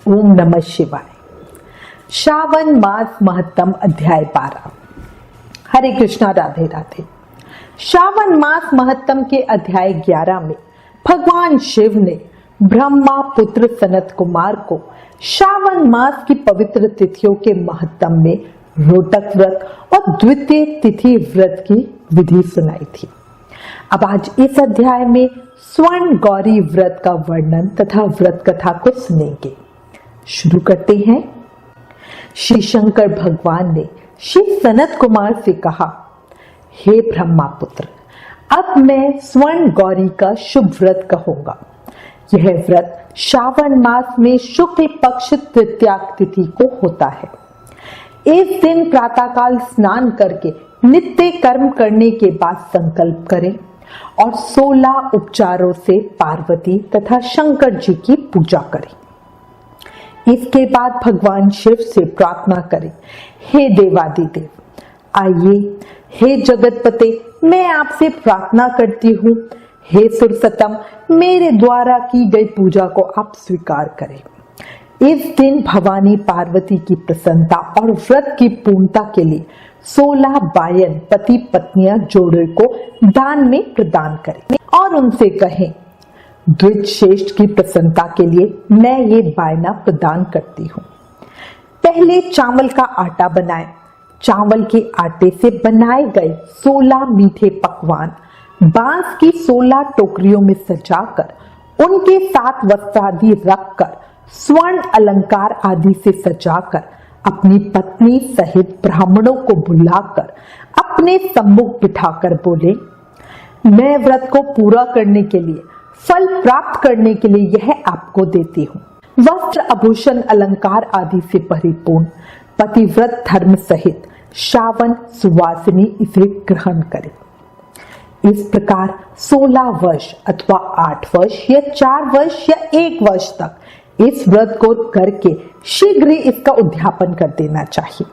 ओम नमः शिवाय। श्रावण मास महत्तम अध्याय 12। हरे कृष्णा, राधे राधे। श्रावण मास महत्तम के अध्याय 11 में भगवान शिव ने ब्रह्मा पुत्र सनत कुमार को श्रावण मास की पवित्र तिथियों के महत्तम में रोटक व्रत और द्वितीय तिथि व्रत की विधि सुनाई थी। अब आज इस अध्याय में स्वर्ण गौरी व्रत का वर्णन तथा व्रत कथा को सुनेंगे। शुरू करते हैं। श्री शंकर भगवान ने श्री सनत कुमार से कहा, हे ब्रह्मा पुत्र, अब मैं स्वर्ण गौरी का शुभ व्रत कहूंगा। यह व्रत श्रावण मास में शुक्ल पक्ष तृतीया तिथि को होता है। इस दिन प्रातःकाल स्नान करके नित्य कर्म करने के बाद संकल्प करें और 16 उपचारों से पार्वती तथा शंकर जी की पूजा करें। इसके बाद भगवान शिव से प्रार्थना करें, हे देवादिदेव, आइए, हे जगतपते, मैं आपसे प्रार्थना करती हूँ, हे सुरसतम, मेरे द्वारा की गई पूजा को आप स्वीकार करें। इस दिन भवानी पार्वती की प्रसन्नता और व्रत की पूर्णता के लिए 16 बायन पति पत्नियां जोड़े को दान में प्रदान करें और उनसे कहें, द्विज श्रेष्ठ की प्रसन्नता के लिए मैं ये बायना प्रदान करती हूँ। पहले चावल का आटा बनाएं। चावल के आटे से बनाए गए 16 मीठे पकवान बांस की 16 टोकरियों में सजाकर उनके साथ वस्त्र आदि रखकर स्वर्ण अलंकार आदि से सजाकर अपनी पत्नी सहित ब्राह्मणों को बुलाकर अपने सम्मुख बिठाकर बोले, मैं व्रत को पूरा करने के लिए, फल प्राप्त करने के लिए यह आपको देती हूँ। वस्त्र आभूषण अलंकार आदि से परिपूर्ण पतिव्रत धर्म सहित श्रावण सुवासिनी इसे ग्रहण करे। इस प्रकार 16 वर्ष अथवा 8 वर्ष या 4 वर्ष या 1 वर्ष तक इस व्रत को करके शीघ्र ही इसका उद्यापन कर देना चाहिए।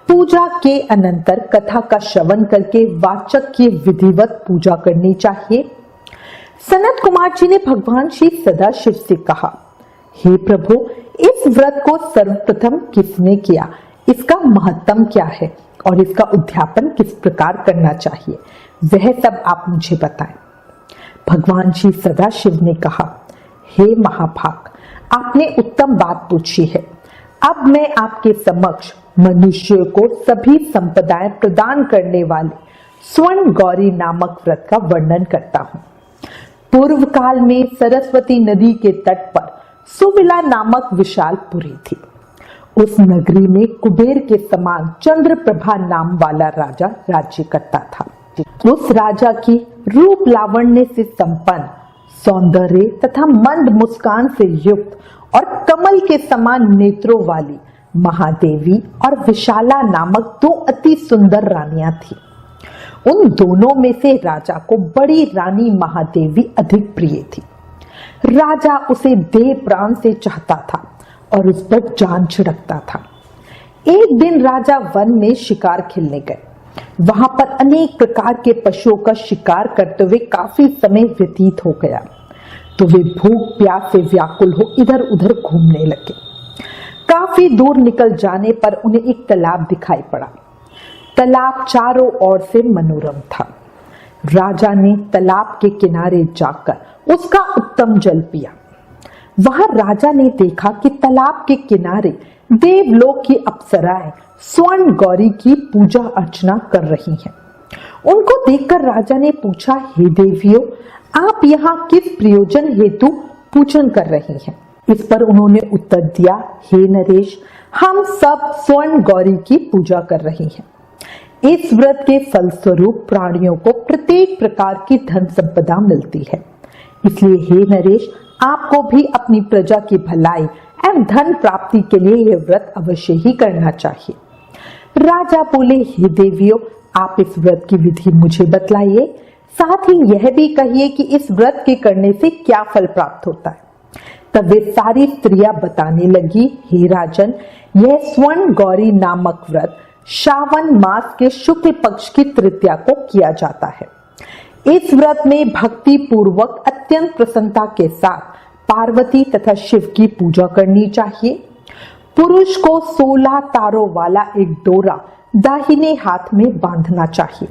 पूजा के अनंतर कथा का श्रवण करके वाचक की विधिवत पूजा करनी चाहिए। सनत कुमार जी ने भगवान श्री सदाशिव से कहा, हे प्रभु, इस व्रत को सर्वप्रथम किसने किया, इसका महत्तम क्या है और इसका उद्यापन किस प्रकार करना चाहिए, वह सब आप मुझे बताएं। भगवान श्री सदाशिव ने कहा, हे महाभाग, आपने उत्तम बात पूछी है। अब मैं आपके समक्ष मनुष्यों को सभी संपदाएं प्रदान करने वाले स्वर्ण गौरी नामक व्रत का वर्णन करता हूँ। पूर्व काल में सरस्वती नदी के तट पर सुविला नामक विशाल पुरी थी। उस नगरी में कुबेर के समान चंद्रप्रभा नाम वाला राजा राज्य करता था। उस राजा की रूप लावण्य से संपन्न, सौंदर्य तथा मंद मुस्कान से युक्त और कमल के समान नेत्रों वाली महादेवी और विशाला नामक 2 अति सुंदर रानियां थी। उन दोनों में से राजा को बड़ी रानी महादेवी अधिक प्रिय थी। राजा उसे देह प्राण से चाहता था और उस पर जान छिड़कता था। एक दिन राजा वन में शिकार खेलने गए। वहां पर अनेक प्रकार के पशुओं का शिकार करते हुए काफी समय व्यतीत हो गया, तो वे भूख प्यास से व्याकुल हो इधर उधर घूमने लगे। काफी दूर निकल जाने पर उन्हें एक तालाब दिखाई पड़ा। तालाब चारों ओर से मनोरम था। राजा ने तालाब के किनारे जाकर उसका उत्तम जल पिया। वहां राजा ने देखा कि तालाब के किनारे देवलोक की अप्सराएं स्वर्ण गौरी की पूजा अर्चना कर रही हैं। उनको देखकर राजा ने पूछा, हे देवियों, आप यहाँ किस प्रयोजन हेतु पूजन कर रही हैं? इस पर उन्होंने उत्तर दिया, हे नरेश, हम सब स्वर्ण गौरी की पूजा कर रही हैं। इस व्रत के फलस्वरूप प्राणियों को प्रत्येक प्रकार की धन संपदा मिलती है, इसलिए हे नरेश, आपको भी अपनी प्रजा की भलाई एवं धन प्राप्ति के लिए यह व्रत अवश्य ही करना चाहिए। राजा बोले, हे देवियों, आप इस व्रत की विधि मुझे बतलाइए, साथ ही यह भी कहिए कि इस व्रत के करने से क्या फल प्राप्त होता है। तब वे सारी स्त्रियां बताने लगी, हे राजन, यह स्वर्ण गौरी नामक व्रत श्रावण मास के शुक्ल पक्ष की तृतीया को किया जाता है। इस व्रत में भक्ति पूर्वक अत्यंत प्रसन्नता के साथ पार्वती तथा शिव की पूजा करनी चाहिए। पुरुष को 16 तारों वाला एक डोरा दाहिने हाथ में बांधना चाहिए।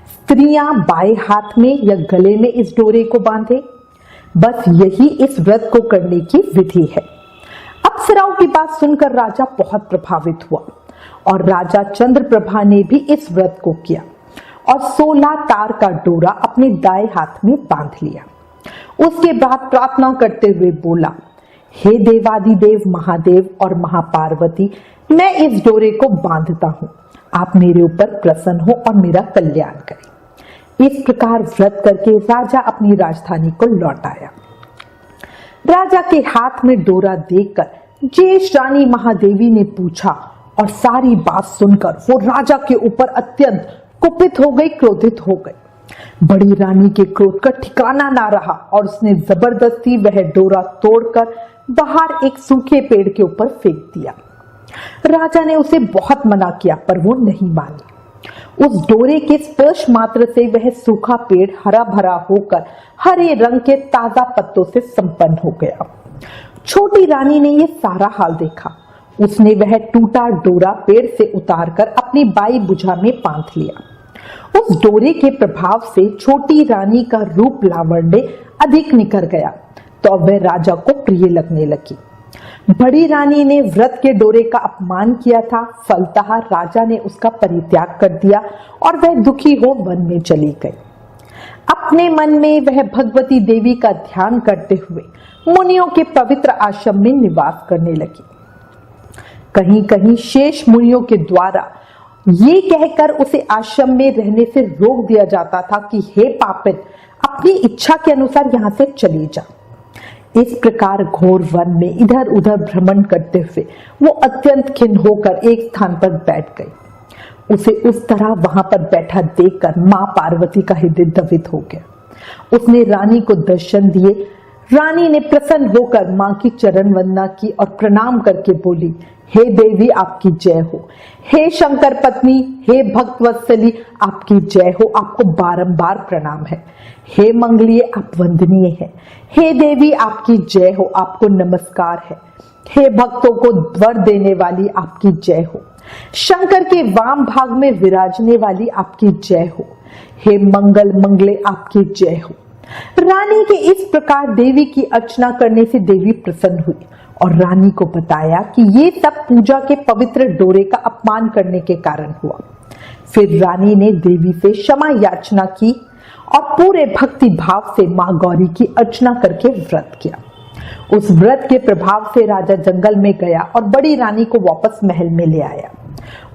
स्त्रियां बाएं हाथ में या गले में इस डोरे को बांधे। बस यही इस व्रत को करने की विधि है। अप्सराओं की बात सुनकर राजा बहुत प्रभावित हुआ और राजा चंद्रप्रभा ने भी इस व्रत को किया और 16 तार का डोरा अपने दाएं हाथ में बांध लिया। उसके बाद प्रार्थना करते हुए बोला, हे देवादिदेव महादेव और महापार्वती, मैं इस डोरे को बांधता हूँ, आप मेरे ऊपर प्रसन्न हो और मेरा कल्याण करें। इस प्रकार व्रत करके राजा अपनी राजधानी को लौट आया। राजा के हाथ में डोरा देखकर ज्येष्ठ रानी महादेवी ने पूछा और सारी बात सुनकर वो राजा के ऊपर अत्यंत कुपित हो गई, क्रोधित हो गई। बड़ी रानी के क्रोध का ठिकाना ना रहा और उसने जबरदस्ती वह डोरा तोड़कर बाहर एक सूखे पेड़ के ऊपर फेंक दिया। राजा ने उसे बहुत मना किया पर वो नहीं मानी। उस डोरे के स्पर्श मात्र से वह सूखा पेड़ हरा भरा होकर हरे रंग के ताजा पत्तों से संपन्न हो गया। छोटी रानी ने यह सारा हाल देखा। उसने वह टूटा डोरा पेड़ से उतारकर अपनी बाई भुजा में बांध लिया। उस डोरे के प्रभाव से छोटी रानी का रूप लावण्य अधिक निखर गया तो वह राजा को प्रिय लगने लगी। बड़ी रानी ने व्रत के डोरे का अपमान किया था, फलतः राजा ने उसका परित्याग कर दिया और वह दुखी हो वन में चली गई। अपने मन में वह भगवती देवी का ध्यान करते हुए मुनियों के पवित्र आश्रम में निवास करने लगी। कहीं कहीं शेष मुनियों के द्वारा ये कहकर उसे आश्रम में रहने से रोक दिया जाता था कि हे पापिन, अपनी इच्छा के अनुसार यहाँ से चली जा। इस प्रकार घोर वन में इधर उधर भ्रमण करते हुए वो अत्यंत खिन्न होकर एक स्थान पर बैठ गई। उसे उस तरह वहां पर बैठा देखकर मां पार्वती का हृदय द्रवित हो गया। उसने रानी को दर्शन दिए। रानी ने प्रसन्न होकर मां की चरण वंदना की और प्रणाम करके बोली, हे देवी आपकी जय हो, हे शंकर पत्नी, हे भक्तवत्सली आपकी जय हो, आपको बारंबार प्रणाम है। हे मंगलिये आप वंदनीय है। हे देवी आपकी जय हो, आपको नमस्कार है। हे भक्तों को वर देने वाली आपकी जय हो। शंकर के वाम भाग में विराजने वाली आपकी जय हो। हे मंगल मंगले आपकी जय हो। रानी के इस प्रकार देवी की अर्चना करने से देवी प्रसन्न हुई और रानी को बताया कि ये सब पूजा के पवित्र डोरे का अपमान करने के कारण हुआ। फिर रानी ने देवी से क्षमा याचना की और पूरे भक्ति भाव से मां गौरी की अर्चना करके व्रत किया। उस व्रत के प्रभाव से राजा जंगल में गया और बड़ी रानी को वापस महल में ले आया।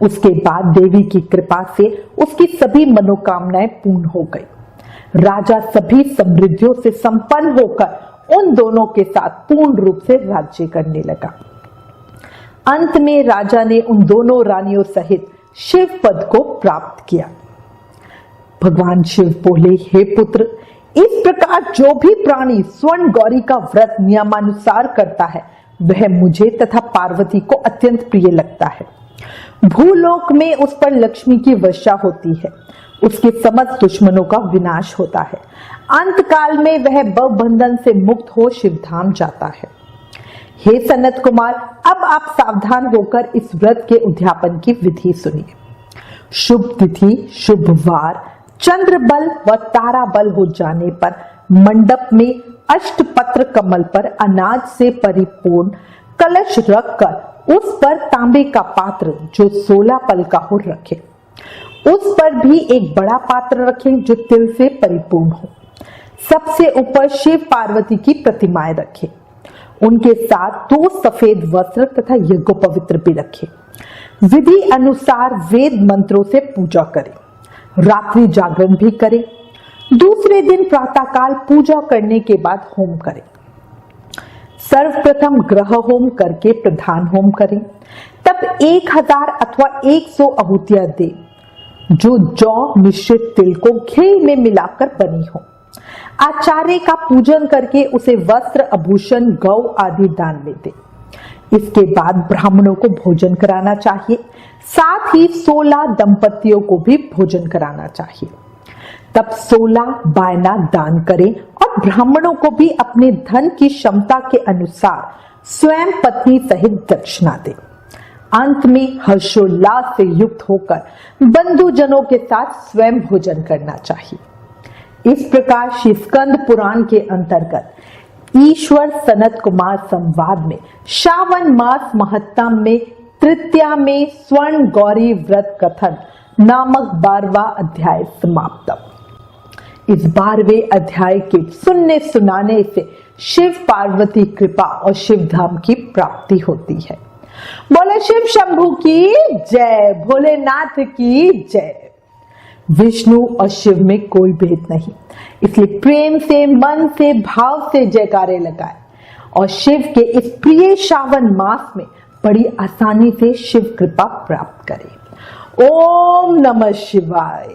उसके बाद देवी की कृपा से उसकी सभी मनोकामनाएं पूर्ण हो गई। राजा सभी समृद्धियों से संपन्न होकर उन दोनों के साथ पूर्ण रूप से राज्य करने लगा। अंत में राजा ने उन दोनों रानियों सहित शिव पद को प्राप्त किया। भगवान शिव बोले, हे पुत्र, इस प्रकार जो भी प्राणी स्वर्ण गौरी का व्रत नियमानुसार करता है वह मुझे तथा पार्वती को अत्यंत प्रिय लगता है। भूलोक में उस पर लक्ष्मी की वर्षा होती है, उसके समस्त दुश्मनों का विनाश होता है। अंत काल में वह बंधन से मुक्त हो शिवधाम जाता है। हे सनत कुमार, अब आप सावधान होकर इस व्रत के उद्यापन की विधि सुनिए। शुभ तिथि, शुभ वार, चंद्र बल व तारा बल हो जाने पर मंडप में अष्टपत्र कमल पर अनाज से परिपूर्ण कलश रखकर उस पर तांबे का पात्र जो 16 पल का हो रखे। उस पर भी एक बड़ा पात्र रखें जो तिल से परिपूर्ण हो। सबसे ऊपर शिव पार्वती की प्रतिमाएं रखें। उनके साथ 2 सफेद वस्त्र तथा यज्ञोपवित्र भी रखें। विधि अनुसार वेद मंत्रों से पूजा करें। रात्रि जागरण भी करें। दूसरे दिन प्रातःकाल पूजा करने के बाद होम करें। सर्वप्रथम ग्रह होम करके प्रधान होम करें। तब 1000 अथवा 100 आहुतियां दें जो जौ मिश्रित तिल को घी में मिलाकर बनी हो। आचार्य का पूजन करके उसे वस्त्र, आभूषण, गौ आदि दान में दे। इसके बाद ब्राह्मणों को भोजन कराना चाहिए। साथ ही 16 दंपतियों को भी भोजन कराना चाहिए। तब 16 बायना दान करें और ब्राह्मणों को भी अपने धन की क्षमता के अनुसार स्वयं पत्नी सहित दक्षिणा दें। अंत में हर्षोल्लास से युक्त होकर बंधुजनों के साथ स्वयं भोजन करना चाहिए। इस प्रकार श्री स्कंद पुराण के अंतर्गत ईश्वर सनत कुमार संवाद में श्रावण मास महत्तम में तृतीया में स्वर्ण गौरी व्रत कथन नामक 12वां अध्याय समाप्त। इस 12वें अध्याय के सुनने सुनाने से शिव पार्वती कृपा और शिव धाम की प्राप्ति होती है। बोले शिव शंभू की जय, भोलेनाथ की जय। विष्णु और शिव में कोई भेद नहीं, इसलिए प्रेम से, मन से, भाव से जयकारे लगाए और शिव के इस प्रिय श्रावण मास में बड़ी आसानी से शिव कृपा प्राप्त करें। ओम नमः शिवाय।